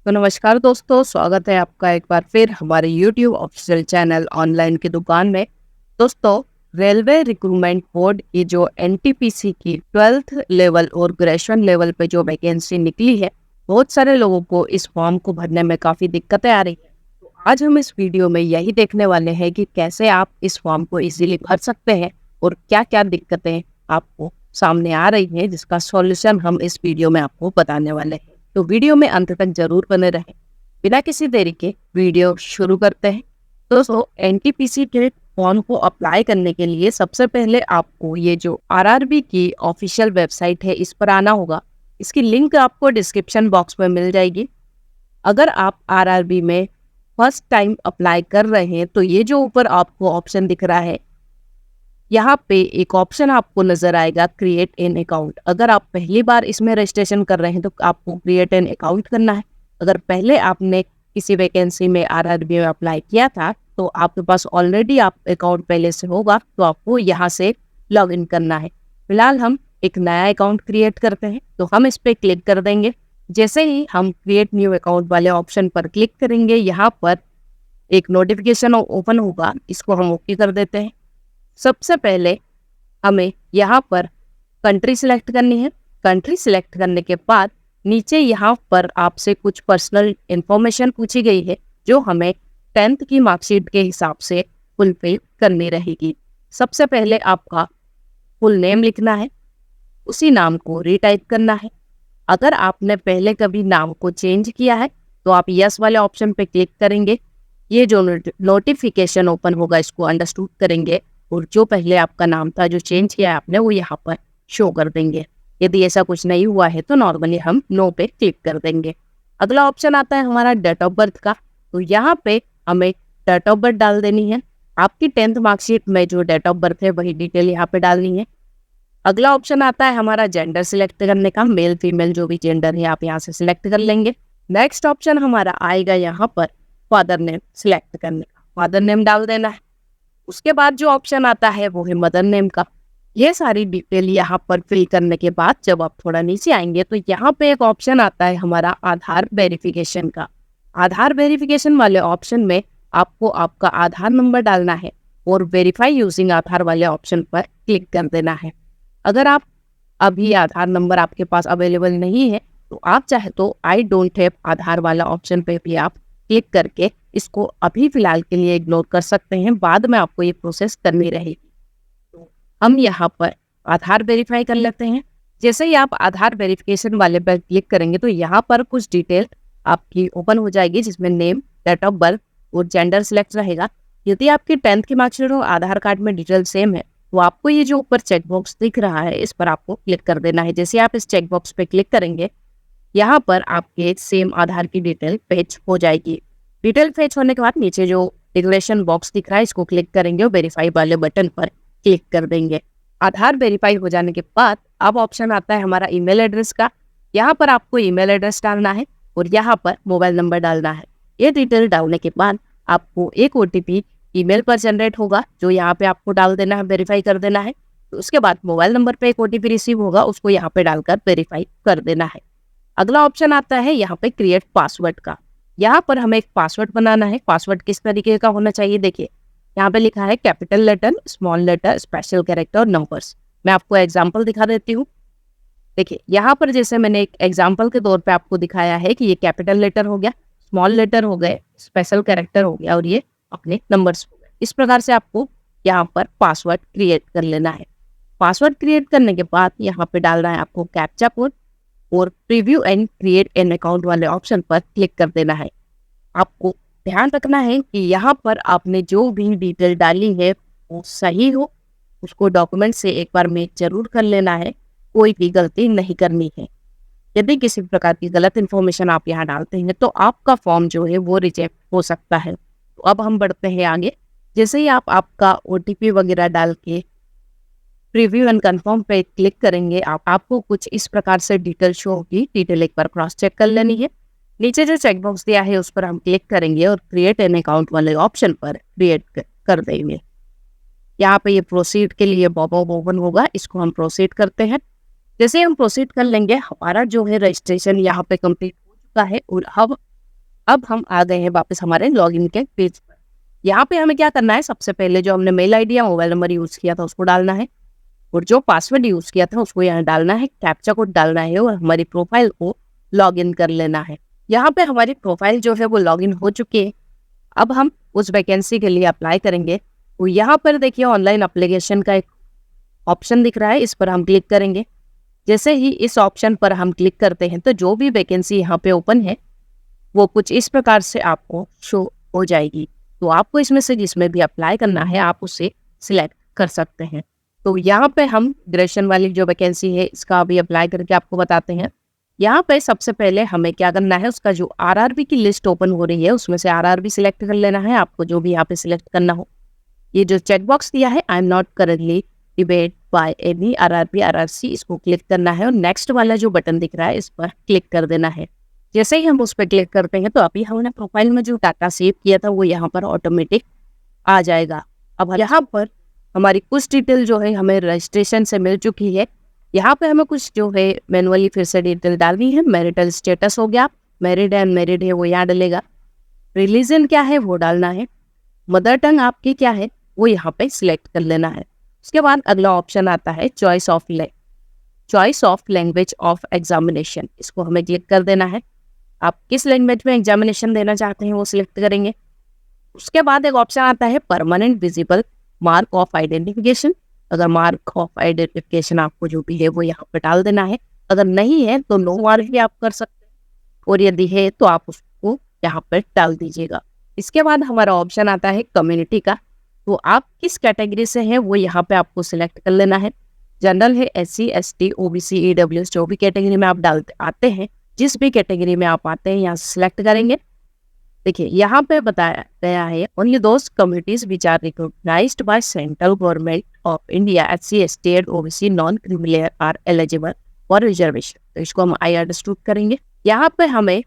तो नमस्कार दोस्तों, स्वागत है आपका एक बार फिर हमारे YouTube ऑफिशियल चैनल ऑनलाइन की दुकान में। दोस्तों, रेलवे रिक्रूटमेंट बोर्ड की जो एनटीपीसी की 12th लेवल और ग्रेजुएशन लेवल पे जो वैकेंसी निकली है, बहुत सारे लोगों को इस फॉर्म को भरने में काफ़ी दिक्कतें आ रही हैं। तो आज हम इस वीडियो में यही देखने वाले हैं कि कैसे आप इस फॉर्म को इजीली भर सकते हैं और क्या क्या दिक्कतें आपको सामने आ रही हैं, जिसका सॉल्यूशन हम इस वीडियो में आपको बताने वाले हैं। तो वीडियो में अंत तक जरूर बने रहें। बिना किसी देरी के वीडियो शुरू करते हैं। दोस्तों, एनटीपीसी के फॉर्म को अप्लाई करने के लिए सबसे पहले आपको ये जो आरआरबी की ऑफिशियल वेबसाइट है, इस पर आना होगा। इसकी लिंक आपको डिस्क्रिप्शन बॉक्स में मिल जाएगी। अगर आप आरआरबी में फर्स्ट टाइम अप्लाई कर रहे हैं तो ये जो ऊपर आपको ऑप्शन दिख रहा है, यहाँ पे एक ऑप्शन आपको नजर आएगा क्रिएट एन अकाउंट। अगर आप पहली बार इसमें रजिस्ट्रेशन कर रहे हैं तो आपको क्रिएट एन अकाउंट करना है। अगर पहले आपने किसी वैकेंसी में आरआरबी में अप्लाई किया था तो आपके पास ऑलरेडी आप अकाउंट पहले से होगा, तो आपको यहाँ से लॉग इन करना है। फिलहाल हम एक नया अकाउंट क्रिएट करते हैं, तो हम इस पर क्लिक कर देंगे। जैसे ही हम क्रिएट न्यू अकाउंट वाले ऑप्शन पर क्लिक करेंगे, यहाँ पर एक नोटिफिकेशन ओपन होगा, इसको हम ओके कर देते हैं। सबसे पहले हमें यहाँ पर कंट्री सिलेक्ट करनी है। कंट्री सिलेक्ट करने के बाद नीचे यहाँ पर आपसे कुछ पर्सनल इंफॉर्मेशन पूछी गई है, जो हमें 10th की मार्कशीट के हिसाब से फुलफिल करनी रहेगी। सबसे पहले आपका फुल नेम लिखना है, उसी नाम को रीटाइप करना है। अगर आपने पहले कभी नाम को चेंज किया है तो आप यस वाले ऑप्शन पे क्लिक करेंगे। ये जो नोटिफिकेशन ओपन होगा, इसको अंडरस्टूड करेंगे और जो पहले आपका नाम था जो चेंज किया है आपने, वो यहाँ पर शो कर देंगे। यदि ऐसा कुछ नहीं हुआ है तो नॉर्मली हम नो पे क्लिक कर देंगे। अगला ऑप्शन आता है हमारा डेट ऑफ बर्थ का। तो यहाँ पे हमें डेट ऑफ बर्थ डाल देनी है। आपकी 10th मार्कशीट में जो डेट ऑफ बर्थ है वही डिटेल यहाँ पे डालनी है। अगला ऑप्शन आता है हमारा जेंडर सिलेक्ट करने का। मेल फीमेल जो भी जेंडर है आप यहाँ से सिलेक्ट कर लेंगे। नेक्स्ट ऑप्शन हमारा आएगा यहाँ पर फादर नेम सिलेक्ट करने का। फादर नेम डाल देना है। उसके बाद जो ऑप्शन आता है वो है मदर नेम का। ये सारी डिटेल यहाँ पर फिल करने के बाद जब आप थोड़ा नीचे आएंगे तो यहाँ पे एक ऑप्शन आता है हमारा आधार वेरिफिकेशन का। आधार वेरिफिकेशन वाले ऑप्शन में आपको आपका आधार नंबर डालना है और वेरीफाई यूजिंग आधार वाले ऑप्शन पर क्लिक कर देना है। अगर आप अभी आधार नंबर आपके पास अवेलेबल नहीं है तो आप चाहे तो आई डोंट हैव आधार वाला ऑप्शन पे भी आप क्लिक करके इसको अभी फिलहाल के लिए इग्नोर कर सकते हैं। बाद में आपको ये प्रोसेस करनी रहेगी। तो हम यहाँ पर आधार वेरीफाई कर लेते हैं। जैसे ही आप आधार वेरिफिकेशन वाले पर क्लिक करेंगे तो यहाँ पर कुछ डिटेल आपकी ओपन हो जाएगी, जिसमें नेम, डेट ऑफ बर्थ और जेंडर सिलेक्ट रहेगा। यदि आपकी 10th की मार्कशीट और आधार कार्ड में डिटेल सेम है तो आपको ये जो ऊपर चेकबॉक्स दिख रहा है, इस पर आपको क्लिक कर देना है। जैसे आप इस चेकबॉक्स पे क्लिक करेंगे, यहाँ पर आपके सेम आधार की डिटेल फेच हो जाएगी। डिटेल फेच होने के बाद नीचे जो डिक्लेरेशन बॉक्स दिख रहा है, इसको क्लिक करेंगे और वेरीफाई वाले बटन पर क्लिक कर देंगे। आधार वेरीफाई हो जाने के बाद अब ऑप्शन आता है हमारा ईमेल एड्रेस का। यहाँ पर आपको ईमेल एड्रेस डालना है और यहाँ पर मोबाइल नंबर डालना है। ये डिटेल डालने के बाद आपको एक OTP ईमेल पर जनरेट होगा, जो यहाँ पे आपको डाल देना है, वेरीफाई कर देना है। तो उसके बाद मोबाइल नंबर पे एक OTP रिसीव होगा, उसको यहाँ पे डालकर वेरीफाई कर देना है। अगला ऑप्शन आता है यहाँ पे क्रिएट पासवर्ड का। यहाँ पर हमें एक पासवर्ड बनाना है। पासवर्ड किस तरीके का होना चाहिए, देखिए यहाँ पे लिखा है capital letter, small letter, special character और नंबर्स। मैं आपको एग्जांपल दिखा देती हूँ। देखिए यहाँ पर जैसे मैंने एक एग्जांपल के तौर पे आपको दिखाया है कि ये कैपिटल लेटर हो गया, स्मॉल लेटर हो गए, स्पेशल कैरेक्टर हो गया और ये अपने नंबर्स हो गए। इस प्रकार से आपको यहाँ पर पासवर्ड क्रिएट कर लेना है। पासवर्ड क्रिएट करने के बाद यहाँ पे डालना है आपको कैप्चा कोड और preview and create an account वाले ऑप्शन पर क्लिक कर देना है। आपको ध्यान रखना है कि यहाँ पर आपने जो भी डिटेल डाली है वो सही हो, उसको डॉक्यूमेंट से एक बार में जरूर कर लेना है। कोई भी गलती नहीं करनी है। यदि किसी प्रकार की गलत इन्फॉर्मेशन आप यहाँ डालते हैं तो आपका फॉर्म जो है वो रिजेक्ट हो सकता है। तो अब हम बढ़ते हैं आगे। जैसे ही आप आपका OTP वगैरह डाल के प्रीव्यू एंड कंफर्म पे क्लिक करेंगे, आपको कुछ इस प्रकार से डिटेल शो होगी। डिटेल एक बार क्रॉस चेक कर लेनी है। नीचे जो चेकबॉक्स दिया है उस पर हम क्लिक करेंगे और क्रिएट एन अकाउंट वाले ऑप्शन पर क्रिएट कर देंगे। यहाँ पे ये प्रोसीड के लिए पॉपअप ओपन होगा, इसको हम प्रोसीड करते हैं। जैसे हम प्रोसीड कर लेंगे, हमारा जो है रजिस्ट्रेशन यहाँ पे कंप्लीट हो चुका है और अब अब हम आ गए हैं वापस हमारे लॉगिन के पेज पर। यहाँ पे हमें क्या करना है, सबसे पहले जो हमने मेल आईडी या मोबाइल नंबर यूज किया था उसको डालना है, और जो पासवर्ड यूज किया था उसको यहाँ डालना है, कैप्चा कोड डालना है और हमारी प्रोफाइल को लॉगिन कर लेना है। यहाँ पे हमारी प्रोफाइल जो है वो लॉगिन हो चुकी है। अब हम उस वैकेंसी के लिए अप्लाई करेंगे। तो यहाँ पर देखिए ऑनलाइन एप्लीकेशन का एक ऑप्शन दिख रहा है, इस पर हम क्लिक करेंगे। जैसे ही इस ऑप्शन पर हम क्लिक करते हैं तो जो भी वैकेंसी यहाँ पे ओपन है वो कुछ इस प्रकार से आपको शो हो जाएगी। तो आपको इसमें से जिसमें भी अप्लाई करना है आप उसे सिलेक्ट कर सकते हैं। तो यहाँ पे हम ग्रेजुएशन वाली जो वैकेंसी है इसका अभी अप्लाई करके आपको बताते हैं। यहाँ पे सबसे पहले हमें क्या करना है, उसका जो आरआरबी की लिस्ट ओपन हो रही है उसमें से आरआरबी सिलेक्ट कर लेना है, आपको जो भी यहाँ पे सिलेक्ट करना हो। ये जो चेक बॉक्स दिया है I am not currently debate by any RRB RRC, इसको क्लिक करना है और नेक्स्ट वाला जो बटन दिख रहा है इस पर क्लिक कर देना है। जैसे ही हम उस पर क्लिक करते हैं तो अभी हमने प्रोफाइल में जो डाटा सेव किया था वो यहाँ पर ऑटोमेटिक आ जाएगा। अब यहाँ पर हमारी कुछ डिटेल जो है हमें रजिस्ट्रेशन से मिल चुकी है। यहाँ पे हमें कुछ जो है मैनुअली फिर से डिटेल डालनी है। मैरिटल स्टेटस हो गया, मैरिड है अनमैरिड है वो यहाँ डलेगा। रिलीजन क्या है वो डालना है। मदर टंग आपकी क्या है वो यहाँ पे सिलेक्ट कर लेना है। उसके बाद अगला ऑप्शन आता है choice of language of examination, इसको हमें क्लिक कर देना है। आप किस लैंग्वेज में एग्जामिनेशन देना चाहते हैं वो सिलेक्ट करेंगे। उसके बाद एक ऑप्शन आता है permanent visible mark of identification. अगर मार्क ऑफ आइडेंटिफिकेशन आपको जो भी है वो यहाँ पर डाल देना है, अगर नहीं है तो नो मार्क भी आप कर सकते हैं, और यदि है तो आप उसको यहाँ पर डाल दीजिएगा। इसके बाद हमारा ऑप्शन आता है कम्युनिटी का, तो आप किस कैटेगरी से हैं वो यहाँ पे आपको सिलेक्ट कर लेना है। जनरल है, SC ST OBC EWS, जो भी कैटेगरी में आप डालते आते हैं, जिस भी कैटेगरी में आप आते हैं यहाँ से सिलेक्ट करेंगे। देखिए यहाँ पे बताया गया है only those communities which are recognised by central government of India SC ST and OBC non criminal are eligible for reservation. तो इसको हम आई अंडरस्टूड करेंगे। यहाँ पे हमें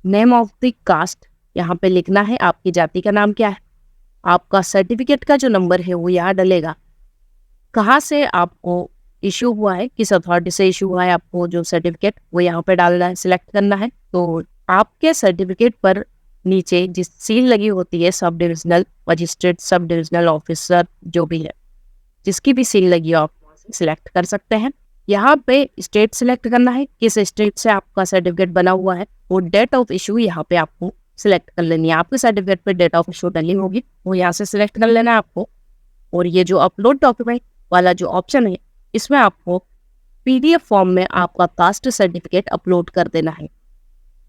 नेम ऑफ द कास्ट यहाँ पे लिखना है, आपकी जाति का नाम क्या है, आपका सर्टिफिकेट का जो नंबर है वो यहाँ डलेगा, कहाँ से आपको इशू हुआ है, किस अथॉरिटी से इशू हुआ है आपको जो सर्टिफिकेट वो यहाँ पे डालना है, सिलेक्ट करना है। तो आपके सर्टिफिकेट पर नीचे जिस सील लगी होती है sub divisional magistrate, sub divisional officer, जो भी है जिसकी भी सील लगी हो आप सिलेक्ट कर सकते हैं। यहाँ पे स्टेट सिलेक्ट करना है, किस स्टेट से आपका सर्टिफिकेट बना हुआ है, वो डेट ऑफ इशू यहाँ पे आपको सिलेक्ट कर लेनी है। आपके सर्टिफिकेट पे डेट ऑफ इशू डली होगी वो यहाँ से सिलेक्ट कर लेना है आपको। और ये जो अपलोड डॉक्यूमेंट वाला जो ऑप्शन है इसमें आपको PDF फॉर्म में आपका कास्ट सर्टिफिकेट अपलोड कर देना है।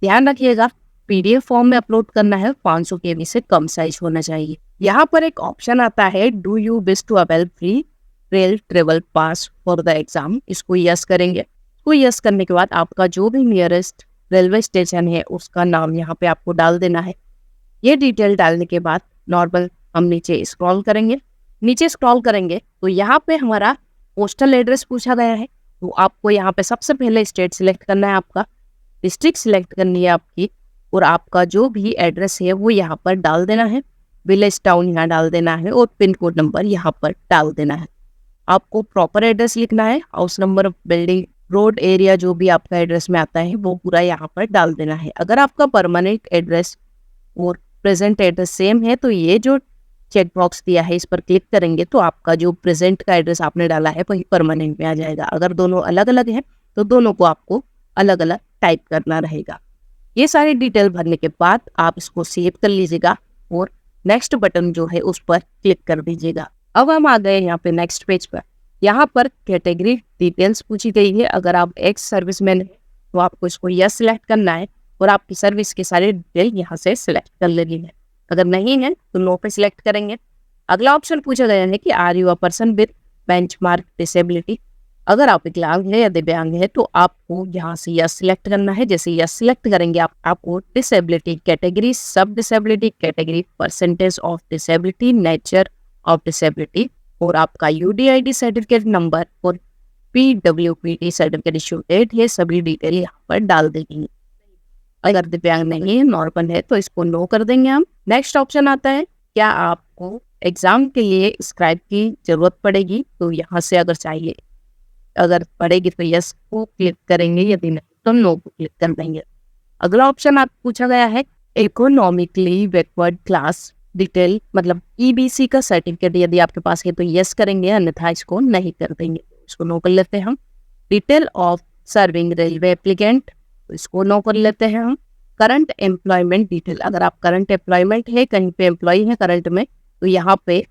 ध्यान रखिएगा PDF फॉर्म में अपलोड करना है, 500 KB से कम साइज होना चाहिए। यहाँ पर एक ऑप्शन आता है do you wish to avail free rail travel pass for the exam, इसको यस करेंगे। इसको यस करने के बाद आपका जो भी नियरेस्ट रेलवे स्टेशन है उसका नाम यहाँ पे आपको डाल देना है। ये डिटेल डालने के बाद नॉर्मल हम नीचे स्क्रॉल करेंगे तो यहाँ पे हमारा पोस्टल एड्रेस पूछा गया है। तो आपको यहाँ पे सबसे पहले स्टेट सिलेक्ट करना है, आपका डिस्ट्रिक्ट सिलेक्ट करनी है आपकी, और आपका जो भी एड्रेस है वो यहाँ पर डाल देना है। विलेज टाउन यहाँ डाल देना है और पिन कोड नंबर यहाँ पर डाल देना है। आपको प्रॉपर एड्रेस लिखना है, house number, building, road, area, जो भी आपका एड्रेस में आता है वो पूरा यहाँ पर डाल देना है। अगर आपका परमानेंट एड्रेस और प्रेजेंट एड्रेस सेम है तो ये जो चेक बॉक्स दिया है इस पर क्लिक करेंगे तो आपका जो प्रेजेंट का एड्रेस आपने डाला है वही परमानेंट में आ जाएगा। अगर दोनों अलग अलग हैं तो दोनों को आपको अलग अलग टाइप करना रहेगा। ये सारी डिटेल भरने के बाद आप इसको सेव कर लीजिएगा और नेक्स्ट बटन जो है उस पर क्लिक कर दीजिएगा। अब हम आ गए यहाँ पे नेक्स्ट पेज पर। यहाँ पर कैटेगरी डिटेल्स पूछी गई है। अगर आप एक्स सर्विसमैन है तो आपको इसको यस सिलेक्ट करना है और आपकी सर्विस के सारे डिटेल यहाँ से सिलेक्ट कर लेनी है। अगर नहीं है तो नो पे सिलेक्ट करेंगे। अगला ऑप्शन पूछा गया है कि are you a person with benchmark disability. अगर आप विकलांग है या दिव्यांग है तो आपको यहाँ से यस सिलेक्ट करना है। जैसे यस सिलेक्ट करेंगे आपको डिसेबिलिटी कैटेगरी, सब disability category, percentage of disability, nature of disability और आपका UDID सर्टिफिकेट नंबर और PWPT सर्टिफिकेट इशू डेट, ये सभी डिटेल यहाँ पर डाल देंगे। अगर दिव्यांग नहीं है, नॉर्मल है, तो इसको नो कर देंगे हम। नेक्स्ट ऑप्शन आता है क्या आपको एग्जाम के लिए स्क्राइब की जरूरत पड़ेगी, तो यहाँ से अगर चाहिए, अगर पड़ेगी तो यस को क्लिक करेंगे, यदि नहीं तो नो को क्लिक कर देंगे। अगला ऑप्शन आप पूछा गया है इकोनॉमिकली बैकवर्ड क्लास डिटेल मतलब ईबीसी का सर्टिफिकेट यदि आपके पास है तो यस करेंगे, अन्यथा इसको नहीं कर देंगे। इसको नो कर लेते हैं हम। Detail of serving railway applicant, इसको नो कर लेते हैं हम। करंट एम्प्लॉयमेंट डिटेल, अगर आप करंट एम्प्लॉयमेंट है, कहीं पे एम्प्लॉय है करंट में, तो यहाँ पे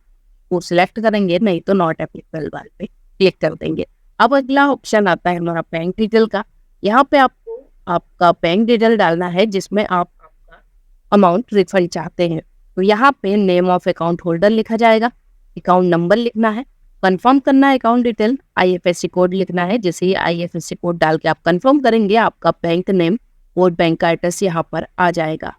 वो सिलेक्ट करेंगे, नहीं तो नॉट एप्लीकेबल वाले पे क्लिक कर देंगे। अब अगला ऑप्शन आता है हमारा बैंक डिटेल का। यहाँ पे आपको आपका बैंक डिटेल डालना है जिसमें आप आपका अमाउंट रिफंड चाहते हैं। तो यहाँ पे नेम ऑफ अकाउंट होल्डर लिखा जाएगा, अकाउंट नंबर लिखना है, कंफर्म करना है अकाउंट डिटेल, आईएफएससी कोड लिखना है। जैसे ही आईएफएससी कोड डाल के आप कंफर्म करेंगे, आपका बैंक नेम और बैंक का एड्रेस यहाँ पर आ जाएगा।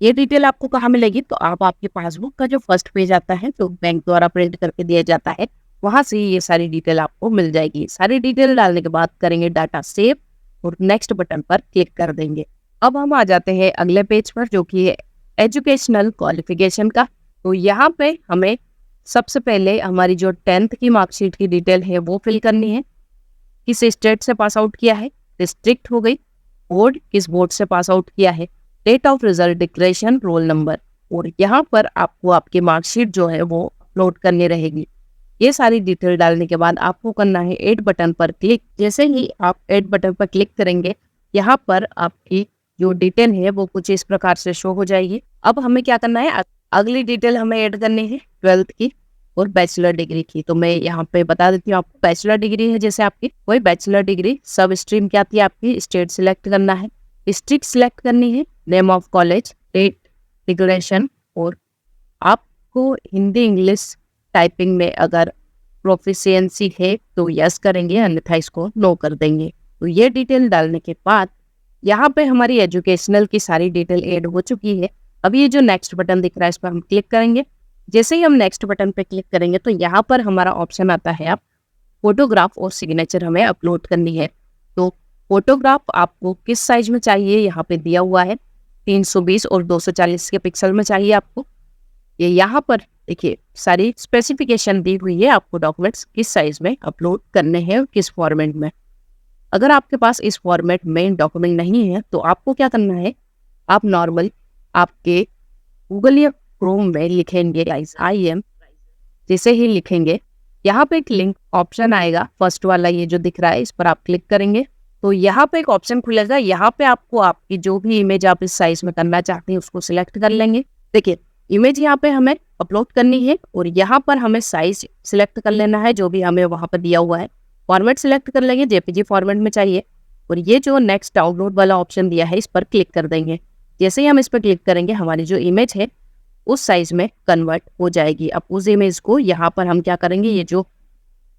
ये डिटेल आपको कहाँ मिलेगी, तो आप आपके पासबुक का जो फर्स्ट पेज आता है तो बैंक द्वारा प्रिंट करके दिया जाता है, वहां से ये सारी डिटेल आपको मिल जाएगी। सारी डिटेल डालने के बाद करेंगे डाटा सेव और नेक्स्ट बटन पर क्लिक कर देंगे। अब हम आ जाते हैं अगले पेज पर जो कि है एजुकेशनल क्वालिफिकेशन का। तो यहाँ पे हमें सबसे पहले हमारी जो 10th की मार्कशीट की डिटेल है वो फिल करनी है। किस स्टेट से पास आउट किया है, डिस्ट्रिक्ट हो गई, बोर्ड किस बोर्ड से पास आउट किया है, date of result, declaration, roll number, और यहाँ पर आपको आपकी मार्कशीट जो है वो अपलोड करनी रहेगी। ये सारी डिटेल डालने के बाद आपको करना है ऐड बटन पर क्लिक। जैसे ही आप ऐड बटन पर क्लिक करेंगे, यहाँ पर आपकी जो डिटेल है वो कुछ इस प्रकार से शो हो जाएगी। अब हमें क्या करना है, अगली डिटेल हमें ऐड करनी है 12th की और बैचलर डिग्री की। तो मैं यहाँ पे बता देती हूँ आपको, बैचलर डिग्री है जैसे आपकी कोई बैचलर डिग्री, सब स्ट्रीम क्या आती है आपकी, स्टेट सिलेक्ट करना है, डिस्ट्रिक्ट सिलेक्ट करनी है, name of college, date, declaration, और आपको हिंदी इंग्लिश टाइपिंग में अगर प्रोफिशिएंसी है तो यस करेंगे, अन्यथा इसको नो कर देंगे। तो ये डिटेल डालने के बाद यहाँ पे हमारी एजुकेशनल की सारी डिटेल ऐड हो चुकी है। अब ये जो नेक्स्ट बटन दिख रहा है इस पर हम क्लिक करेंगे। जैसे ही हम नेक्स्ट बटन पे क्लिक करेंगे तो यहाँ पर हमारा ऑप्शन आता है, आप फोटोग्राफ और सिग्नेचर हमें अपलोड करनी है। तो फोटोग्राफ आपको किस साइज में चाहिए यहाँ पे दिया हुआ है, 320 और 240 के पिक्सल में चाहिए आपको। ये यहाँ पर देखिए सारी स्पेसिफिकेशन दी हुई है, आपको डॉक्यूमेंट्स किस साइज में अपलोड करने हैं और किस फॉर्मेट में। अगर आपके पास इस फॉर्मेट में डॉक्यूमेंट नहीं है तो आपको क्या करना है, आप नॉर्मल आपके गूगल या क्रोम में लिखेंगे IM, जैसे ही लिखेंगे यहाँ पे एक लिंक ऑप्शन आएगा, फर्स्ट वाला ये जो दिख रहा है इस पर आप क्लिक करेंगे तो यहाँ पे एक ऑप्शन खुलेगा। यहाँ पे आपको आपकी जो भी इमेज आप इस साइज में करना चाहते हैं उसको सिलेक्ट कर लेंगे। देखिए इमेज यहाँ पे हमें अपलोड करनी है और यहाँ पर हमें साइज सिलेक्ट कर लेना है जो भी हमें वहाँ पर दिया हुआ है। फॉर्मेट सिलेक्ट कर लेंगे, JPG फॉर्मेट में चाहिए, और ये जो नेक्स्ट डाउनलोड वाला ऑप्शन दिया है इस पर क्लिक कर देंगे। जैसे ही हम इस पर क्लिक करेंगे हमारी जो इमेज है उस साइज में कन्वर्ट हो जाएगी। अब उस इमेज को यहाँ पर हम क्या करेंगे, ये जो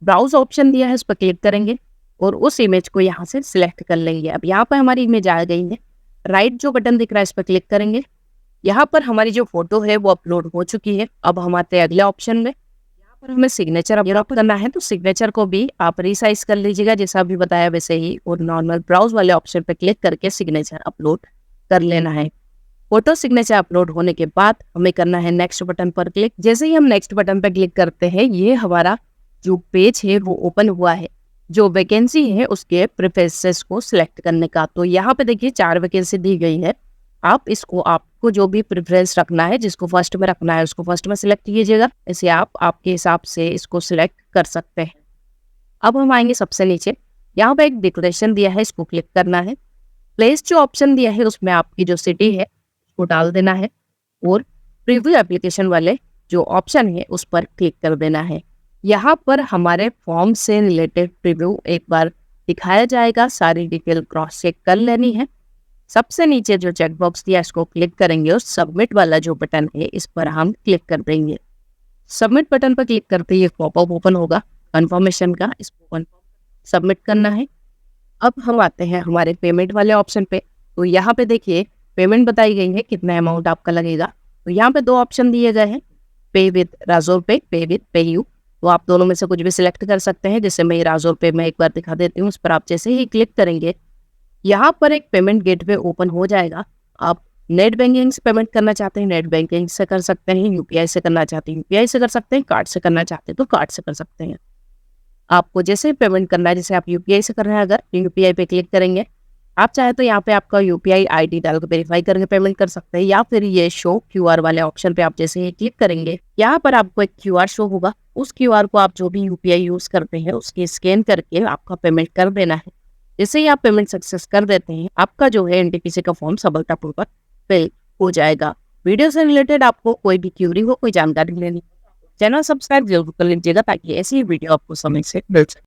ब्राउज ऑप्शन दिया है इस पर क्लिक करेंगे और उस इमेज को यहाँ से सिलेक्ट कर लेंगे। अब यहाँ पर हमारी इमेज आ गई है, राइट जो बटन दिख रहा है इस पर क्लिक करेंगे। यहाँ पर हमारी जो फोटो है वो अपलोड हो चुकी है। अब हम आते हैं अगले ऑप्शन में, यहाँ पर हमें सिग्नेचर अपलोड करना है। तो सिग्नेचर को भी आप रिसाइज कर लीजिएगा जैसा अभी बताया वैसे ही, और नॉर्मल ब्राउज वाले ऑप्शन पर क्लिक करके सिग्नेचर अपलोड कर लेना है। फोटो सिग्नेचर अपलोड होने के बाद हमें करना है नेक्स्ट बटन पर क्लिक। जैसे ही हम नेक्स्ट बटन पर क्लिक करते हैं ये हमारा जो पेज है वो ओपन हुआ है, जो वैकेंसी है उसके प्रेफरेंसेस को सिलेक्ट करने का। तो यहाँ पे देखिए 4 वैकेंसी दी गई है, आप इसको आपको जो भी प्रेफरेंस रखना है, जिसको फर्स्ट में रखना है उसको फर्स्ट में सिलेक्ट कीजिएगा। ऐसे आप आपके हिसाब से इसको सिलेक्ट कर सकते हैं। अब हम आएंगे सबसे नीचे, यहाँ पे एक डिक्लेरेशन दिया है, इसको क्लिक करना है। प्लेस जो ऑप्शन दिया है उसमें आपकी जो सिटी है उसको डाल देना है और प्रीव्यू एप्लीकेशन वाले जो ऑप्शन है उस पर क्लिक कर देना है। यहाँ पर हमारे फॉर्म से रिलेटेड प्रीव्यू एक बार दिखाया जाएगा, सारी डिटेल क्रॉस चेक कर लेनी है। सबसे नीचे जो चेकबॉक्स दिया इसको क्लिक करेंगे और सबमिट वाला जो बटन है इस पर हम क्लिक कर देंगे। सबमिट बटन पर क्लिक करते ही एक पॉपअप ओपन होगा कंफर्मेशन का, इसको सबमिट करना है। अब हम आते हैं हमारे पेमेंट वाले ऑप्शन पे। तो यहाँ पे देखिए पेमेंट बताई गई है, कितना अमाउंट आपका लगेगा। तो यहाँ पे 2 ऑप्शन दिए गए हैं, पे विद राजोर पे, पे विद पे यू। तो आप दोनों में से कुछ भी सिलेक्ट कर सकते हैं। जैसे मैं राजोर पे में एक बार दिखा देती हूँ, उस पर आप जैसे ही क्लिक करेंगे यहाँ पर एक पेमेंट गेटवे ओपन हो जाएगा। आप नेट बैंकिंग से पेमेंट करना चाहते हैं नेट बैंकिंग से कर सकते हैं, UPI से करना चाहते हैं UPI से कर सकते हैं, कार्ड से करना चाहते हैं तो कार्ड से कर सकते हैं। आपको जैसे पेमेंट करना है, जैसे आप UPI से कर रहे हैं अगर UPI पे क्लिक करेंगे, आप चाहे तो यहाँ पे आपका यूपीआई आईडी डालकर वेरीफाई करके पेमेंट कर सकते हैं, या फिर ये शो क्यूआर वाले ऑप्शन पे आप जैसे ही क्लिक करेंगे, यहाँ पर आपको एक क्यूआर शो होगा। उस क्यूआर को आप जो भी यूपीआई यूज करते हैं उसके स्कैन करके आपका पेमेंट कर देना है। जैसे ही आप पेमेंट सक्सेस कर देते हैं, आपका जो है एनटीपीसी का फॉर्म सफलतापूर्वक फिल हो जाएगा। वीडियो से रिलेटेड आपको कोई भी क्यूरी हो, कोई जानकारी लेनी हो, चैनल सब्सक्राइब जरूर कर लीजिएगा ताकि ऐसी वीडियो आपको समय से मिल सके।